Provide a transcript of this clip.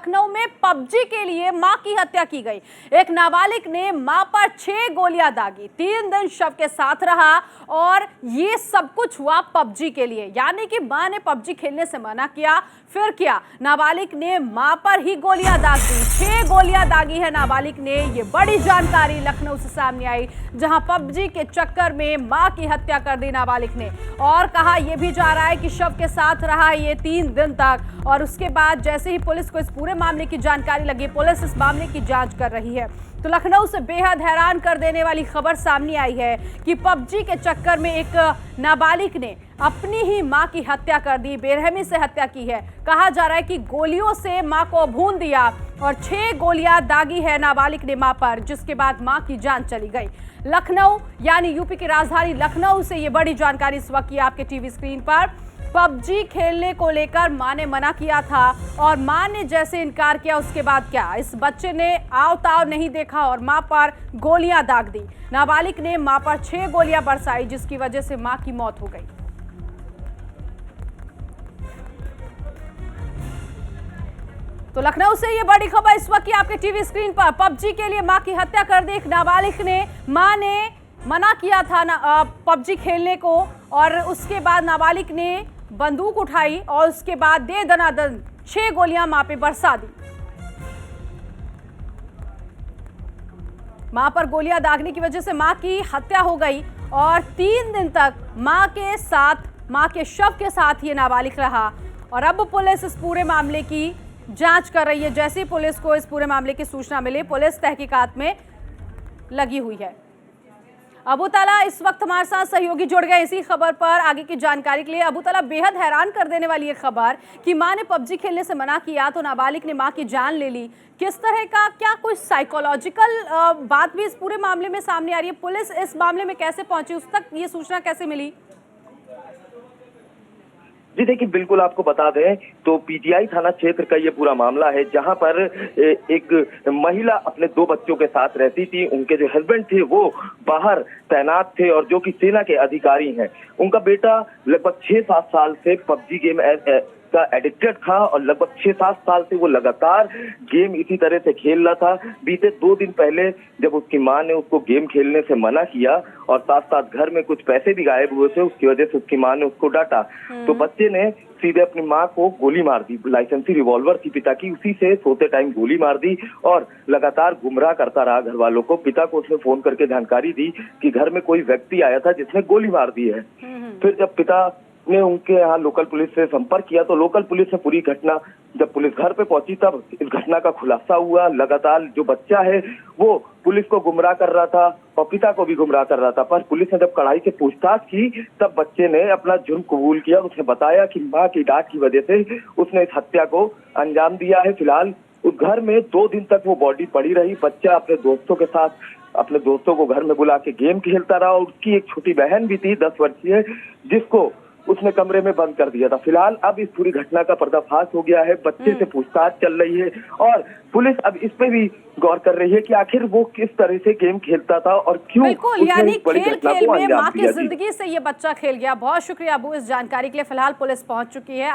लखनऊ में पबजी के लिए मां की हत्या की गई। एक नाबालिग ने मां पर 6 गोलियां दागी, 3 दिन शव के साथ रहा और ये सब कुछ हुआ पबजी के लिए। यानी कि मां ने पबजी खेलने से मना किया, फिर क्या, नाबालिग ने मां पर ही गोलियां दाग दी। 6 गोलियां दागी है नाबालिग ने। ये बड़ी जानकारी लखनऊ से सामने आई, जहां पबजी के चक्कर में मां की हत्या कर दी नाबालिग ने। और कहा यह भी जा रहा है कि शव के साथ रहा ये 3 दिन तक। और उसके बाद जैसे ही पुलिस को इस पूरे मामले की जानकारी लगी, पुलिस इस मामले की जांच कर रही है। तो लखनऊ से बेहद हैरान कर देने वाली खबर सामने आई है कि पबजी के चक्कर में एक नाबालिग ने अपनी ही मां की हत्या कर दी, बेरहमी से हत्या की है। कहा जा रहा है कि गोलियों से मां को भून दिया और 6 गोलियां दागी है नाबालिग ने मां पर, जिसके बाद मां की जान चली गई। लखनऊ यानी यूपी की राजधानी लखनऊ से ये बड़ी जानकारी इस वक्त आपके टीवी स्क्रीन पर। पबजी खेलने को लेकर मां ने मना किया था और मां ने जैसे इनकार किया, उसके बाद क्या, इस बच्चे ने आव ताव नहीं देखा और मां पर गोलियां दाग दी। नाबालिग ने मां पर 6 गोलियां बरसाई, जिसकी वजह से मां की मौत हो गई। तो लखनऊ से ये बड़ी खबर इस वक्त की आपके टीवी स्क्रीन पर। पबजी के लिए मां की हत्या कर दी एक नाबालिग ने। मां ने मना किया था पबजी खेलने को और उसके बाद नाबालिग ने बंदूक उठाई और उसके बाद दे दनादन 6 गोलियां मां पे बरसा दी। मां पर गोलियां दागने की वजह से मां की हत्या हो गई और 3 दिन तक मां के साथ, मां के शव के साथ ये नाबालिग रहा। और अब पुलिस इस पूरे मामले की जांच कर रही है। जैसे ही पुलिस को इस पूरे मामले की सूचना मिली, पुलिस तहकीकात में लगी हुई है। अबू ताला इस वक्त हमारे साथ सहयोगी जुड़ गए इसी खबर पर आगे की जानकारी के लिए। अबू ताला, बेहद हैरान कर देने वाली ये खबर कि मां ने पबजी खेलने से मना किया तो नाबालिग ने मां की जान ले ली। किस तरह का, क्या कोई साइकोलॉजिकल बात भी इस पूरे मामले में सामने आ रही है? पुलिस इस मामले में कैसे पहुंची, उस तक ये सूचना कैसे मिली? जी देखिए, बिल्कुल आपको बता दें तो पीजीआई थाना क्षेत्र का ये पूरा मामला है, जहां पर एक महिला अपने 2 बच्चों के साथ रहती थी। उनके जो हस्बैंड थे वो बाहर तैनात थे और जो कि सेना के अधिकारी हैं। उनका बेटा लगभग 6-7 साल से पबजी गेम का एडिक्टेड था और लगभग 6-7 साल से वो लगातार गेम इसी तरह से खेल रहा था। बीते 2 दिन पहले जब उसकी मां ने उसको गेम खेलने से मना किया और साथ साथ घर में कुछ पैसे भी गायब हुए थे, उसकी वजह से उसकी मां ने उसको डांटा। तो बच्चे ने सीधे अपनी मां को गोली मार दी। लाइसेंसी रिवॉल्वर थी पिता की, उसी से सोते टाइम गोली मार दी और लगातार गुमराह करता रहा घर वालों को। पिता को उसने फोन करके जानकारी दी कि घर में कोई व्यक्ति आया था जिसने गोली मार दी है। फिर जब पिता ने उनके यहाँ लोकल पुलिस से संपर्क किया तो लोकल पुलिस ने पूरी घटना, जब पुलिस घर पे पहुंची तब इस घटना का खुलासा हुआ। लगातार जो बच्चा है वो पुलिस को गुमराह कर रहा था और पिता को भी गुमराह कर रहा था, पर पुलिस ने जब कड़ाई से पूछताछ की तब बच्चे ने अपना जुर्म कबूल किया। उसने बताया कि मां की डांट की वजह से उसने इस हत्या को अंजाम दिया है। फिलहाल उस घर में 2 दिन तक वो बॉडी पड़ी रही। बच्चा अपने दोस्तों के साथ, अपने दोस्तों को घर में बुला के गेम खेलता रहा और उसकी एक छोटी बहन भी थी 10 वर्षीय, जिसको उसने कमरे में बंद कर दिया था। फिलहाल अब इस पूरी घटना का पर्दाफाश हो गया है, बच्चे से पूछताछ चल रही है और पुलिस अब इस पे भी गौर कर रही है कि आखिर वो किस तरह से गेम खेलता था और क्यों। बिल्कुल, यानी खेल में मां की जिंदगी से ये बच्चा खेल गया। बहुत शुक्रिया अबू इस जानकारी के लिए। फिलहाल पुलिस पहुंच चुकी है।